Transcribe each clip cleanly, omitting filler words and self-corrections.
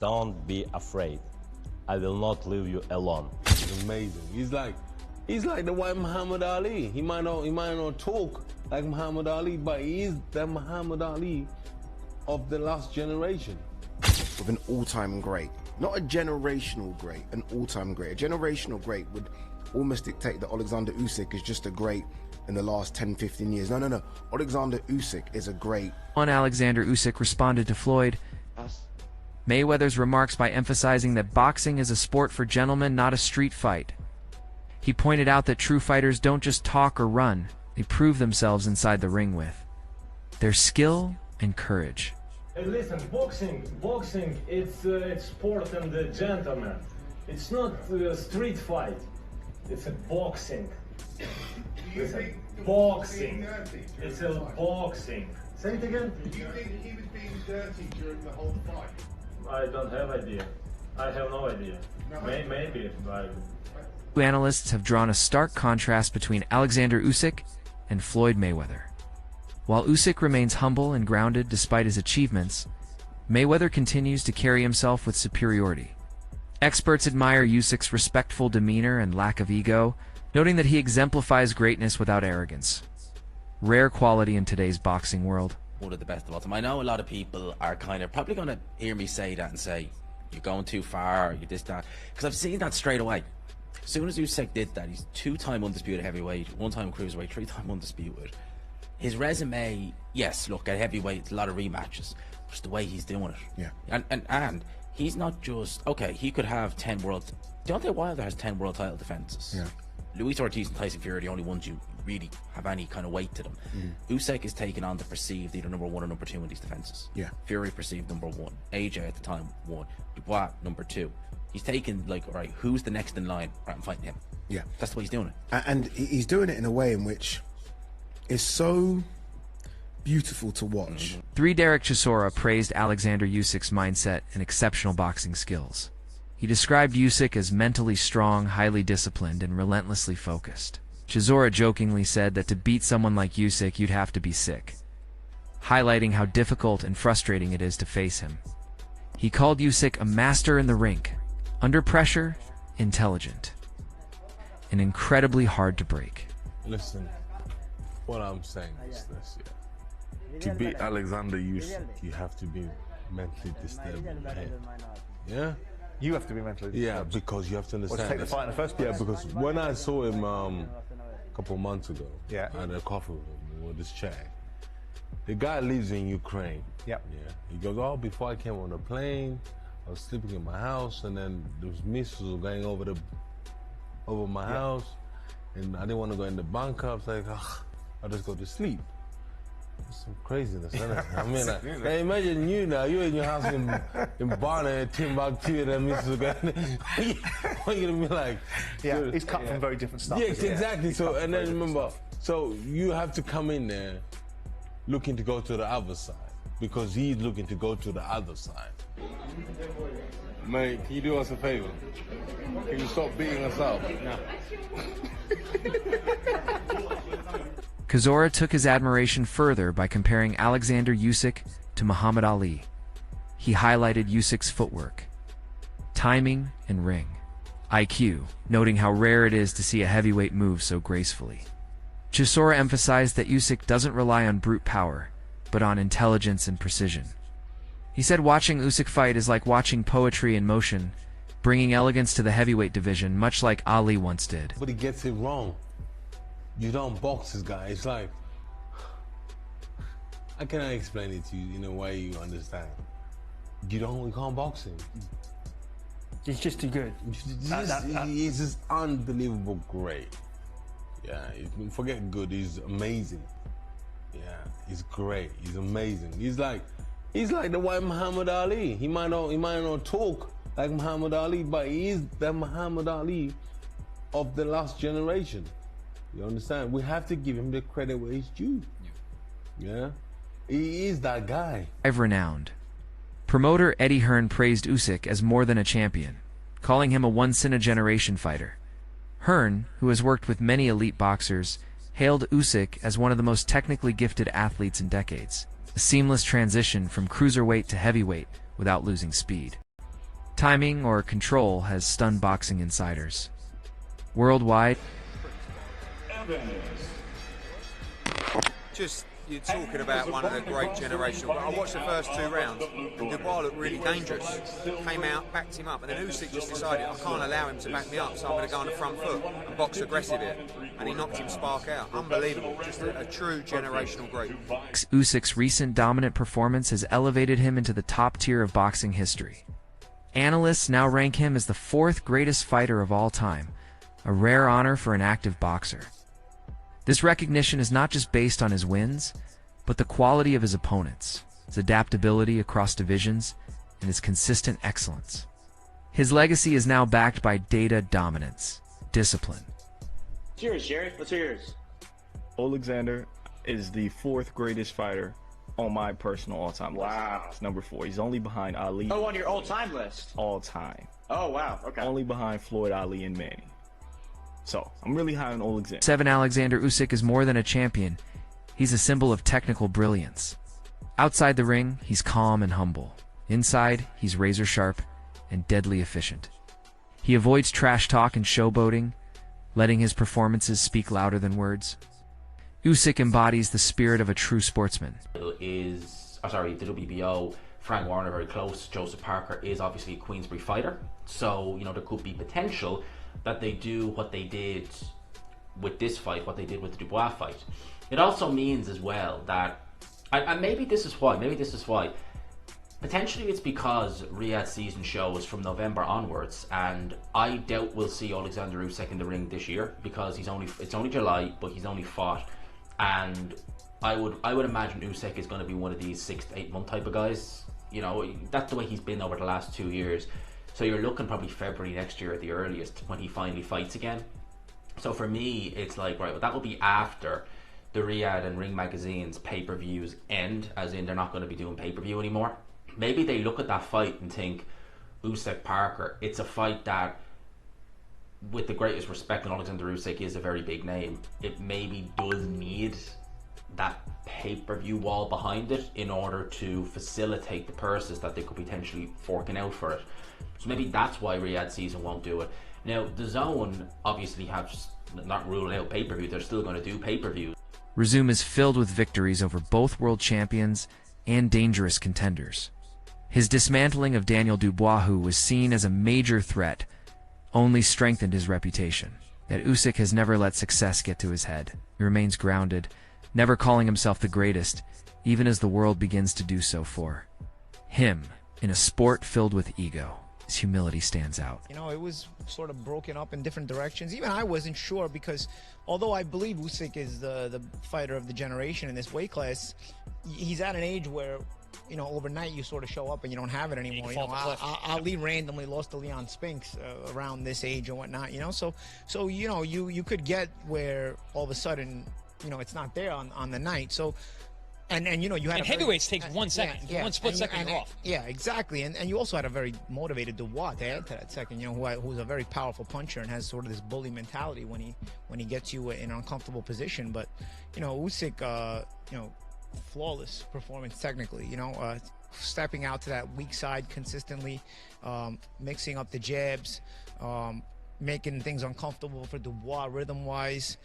Don't be afraid. I will not leave you alone. He's amazing. He's like the white Muhammad Ali. He might not talk like Muhammad Ali, but he is the Muhammad Ali of the last generation. With an all-time great. Not a generational great, an all-time great. A generational great would almost dictate that Oleksandr Usyk is just a great in the last 10, 15 years. No. Oleksandr Usyk is a great. Alexander Usyk responded to Floyd Mayweather's remarks by emphasizing that boxing is a sport for gentlemen, not a street fight. He pointed out that true fighters don't just talk or run, they prove themselves inside the ring with their skill and courage. Hey, listen, boxing, it's sport and the gentleman. It's not a street fight. It's a boxing. Listen, boxing. It's a boxing. Say it again. Do you think he was being dirty during the whole fight? I don't have idea. I have no idea. No. Maybe. Analysts have drawn a stark contrast between Oleksandr Usyk and Floyd Mayweather. While Usyk remains humble and grounded despite his achievements, Mayweather continues to carry himself with superiority. Experts admire Usyk's respectful demeanor and lack of ego, noting that he exemplifies greatness without arrogance. Rare quality in today's boxing world. One of the best of all time. I know a lot of people are kind of probably going to hear me say that and say, you're going too far, you're this, that. Because I've seen that straight away. As soon as Usyk did that, he's 2-time undisputed heavyweight, 1-time cruiserweight, 3-time undisputed. His resume, yes, look, at heavyweight, it's a lot of rematches. Just the way he's doing it. Yeah. And he's not just, okay, he could have 10 world... Deontay Wilder has 10 world title defenses. Yeah. Luis Ortiz and Tyson Fury are the only ones you really have any kind of weight to them. Usyk is taking on the perceived either number 1 or number 2 in these defenses. Yeah. Fury perceived number 1. AJ at the time 1. Dubois number 2. He's taking, like, all right, who's the next in line? Right, I'm fighting him. Yeah. That's the way he's doing it. And he's doing it in a way in which is so beautiful to watch. Derek Chisora praised Oleksandr Usyk's mindset and exceptional boxing skills. He described Usyk as mentally strong, highly disciplined, and relentlessly focused. Chisora jokingly said that to beat someone like Usyk, you'd have to be sick, highlighting how difficult and frustrating it is to face him. He called Usyk a master in the ring, under pressure, intelligent, and incredibly hard to break. Listen, what I'm saying is this, yeah. To beat Oleksandr Usyk, you have to be mentally disturbed in the head. Yeah? You have to be mentally disturbed. Yeah, because you have to understand. Or to take the fight in the first place. Yeah, because when I saw him a couple of months ago, yeah, I had a coffee with him with this chat. The guy lives in Ukraine. Yep. Yeah. He goes, oh, before I came on the plane, I was sleeping in my house, and then those missiles were going over my house, and I didn't want to go in the bunker. I was like, oh, I'll just go to sleep. It's some craziness, isn't it? I mean, like, imagine you now, you're in your house in Barna, Timbuktu, and then missiles are going. What are you gonna be like? Yeah, he's cut from very different stuff. Yes, exactly. So, and then remember, so you have to come in there looking to go to the other side, because he's looking to go to the other side. Mate, can you do us a favor? Can you stop beating us up? No. Chisora took his admiration further by comparing Oleksandr Usyk to Muhammad Ali. He highlighted Usyk's footwork, timing, and ring IQ, noting how rare it is to see a heavyweight move so gracefully. Chisora emphasized that Usyk doesn't rely on brute power, but on intelligence and precision. He said watching Usyk fight is like watching poetry in motion, bringing elegance to the heavyweight division, much like Ali once did. But he gets it wrong. You don't box this guy. It's like, how can I explain it to you in a way you understand? You can't box him. He's just too good. He's just unbelievable great. Yeah, forget good, he's amazing. Yeah, he's great, he's amazing. He's like the white Muhammad Ali. He might not talk like Muhammad Ali, but he is the Muhammad Ali of the last generation. You understand? We have to give him the credit where he's due. Yeah? He is that guy. Renowned. Promoter Eddie Hearn praised Usyk as more than a champion, calling him a once-in-a-generation fighter. Hearn, who has worked with many elite boxers, hailed Usyk as one of the most technically gifted athletes in decades, a seamless transition from cruiserweight to heavyweight without losing speed. Timing or control has stunned boxing insiders. Worldwide, Just, you're talking about one of the great generational. I watched the first 2 rounds, and Dubois looked really dangerous. Came out, backed him up, and then Usyk just decided, I can't allow him to back me up, so I'm going to go on the front foot and box aggressive here. And he knocked him spark out. Unbelievable. Just a true generational great. Usyk's recent dominant performance has elevated him into the top tier of boxing history. Analysts now rank him as the 4th greatest fighter of all time, a rare honor for an active boxer. This recognition is not just based on his wins, but the quality of his opponents, his adaptability across divisions, and his consistent excellence. His legacy is now backed by data dominance, discipline. Cheers, Jerry. Let's hear yours. Oleksandr is the 4th greatest fighter on my personal all-time list. Wow. It's number 4. He's only behind Ali. Oh, on your all-time list? All time. Oh, wow. Okay. Only behind Floyd, Ali, and Manny. So, I'm really high on Oleksandr. Alexander Usyk is more than a champion. He's a symbol of technical brilliance. Outside the ring, he's calm and humble. Inside, he's razor-sharp and deadly efficient. He avoids trash talk and showboating, letting his performances speak louder than words. Usyk embodies the spirit of a true sportsman. The WBO, Frank Warner very close, Joseph Parker is obviously a Queensberry fighter, so there could be potential that they do what they did with this fight, what they did with the Dubois fight. It also means as well that, and maybe this is why, potentially it's because Riyadh's season show is from November onwards, and I doubt we'll see Oleksandr Usyk in the ring this year because it's only July, but he's only fought, and I would imagine Usyk is going to be one of these 6 to 8 month type of guys. That's the way he's been over the last 2 years. So you're looking probably February next year at the earliest when he finally fights again. So for me, it's like, right, well, that will be after the Riyadh and Ring Magazine's pay-per-views end, as in they're not going to be doing pay-per-view anymore. Maybe they look at that fight and think, Usyk Parker, it's a fight that, with the greatest respect, and Oleksandr Usyk is a very big name, it maybe does need that pay-per-view wall behind it in order to facilitate the purses that they could potentially forking out for it. So maybe that's why Riyadh season won't do it. Now, the Zone obviously have not ruled out pay-per-view. They're still going to do pay-per-view. Resume is filled with victories over both world champions and dangerous contenders. His dismantling of Daniel Dubois, who was seen as a major threat, only strengthened his reputation. Yet Usyk has never let success get to his head. He remains grounded, never calling himself the greatest, even as the world begins to do so for him. In a sport filled with ego, his humility stands out. It was sort of broken up in different directions. Even I wasn't sure because although I believe Usyk is the fighter of the generation in this weight class, he's at an age where, overnight you sort of show up and you don't have it anymore. Ali randomly lost to Leon Spinks around this age and whatnot, So you could get where all of a sudden, it's not there on the night. So, and you had and heavyweights takes 1 second, one split second you're off. Yeah, exactly. And you also had a very motivated Dubois to add to that second, who's a very powerful puncher and has sort of this bully mentality when he gets you in an uncomfortable position. But Usyk, flawless performance technically. Stepping out to that weak side consistently, mixing up the jabs, making things uncomfortable for Dubois rhythm-wise.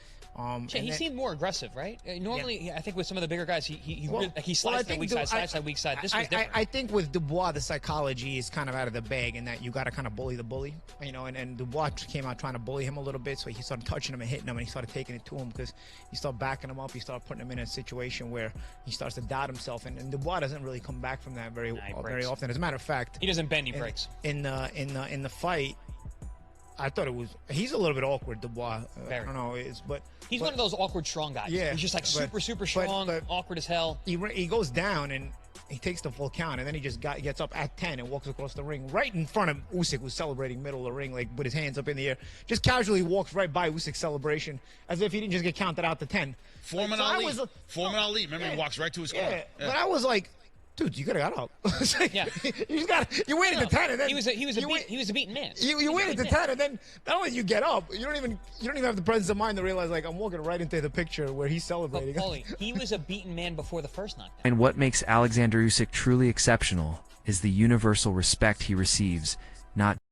He seemed more aggressive, right? Normally, I think with some of the bigger guys, he slides to the weak side, slides to the weak side. This was different. I think with Dubois, the psychology is kind of out of the bag in that you got to kind of bully the bully, and Dubois came out trying to bully him a little bit, so he started touching him and hitting him, and he started taking it to him because he started backing him up. He started putting him in a situation where he starts to doubt himself, and Dubois doesn't really come back from that very often. As a matter of fact, he doesn't bend, he breaks. In the fight, I thought he's a little bit awkward, Dubois. I don't know, but he's one of those awkward strong guys. Yeah, he's just like super strong, awkward as hell. He goes down and he takes the full count, and then he just gets up at 10 and walks across the ring right in front of Usyk, who's celebrating middle of the ring, like with his hands up in the air. Just casually walks right by Usyk's celebration as if he didn't just get counted out to 10. Foreman Ali. Remember, he walks right to his corner. Yeah. But I was like, dude, you could have got up. You waited to 10, and then he was a beaten man. You waited to 10, and then not only you get up, you don't even have the presence of mind to realize, like, I'm walking right into the picture where he's celebrating. But Paulie, he was a beaten man before the first knockdown. And what makes Alexander Usyk truly exceptional is the universal respect he receives not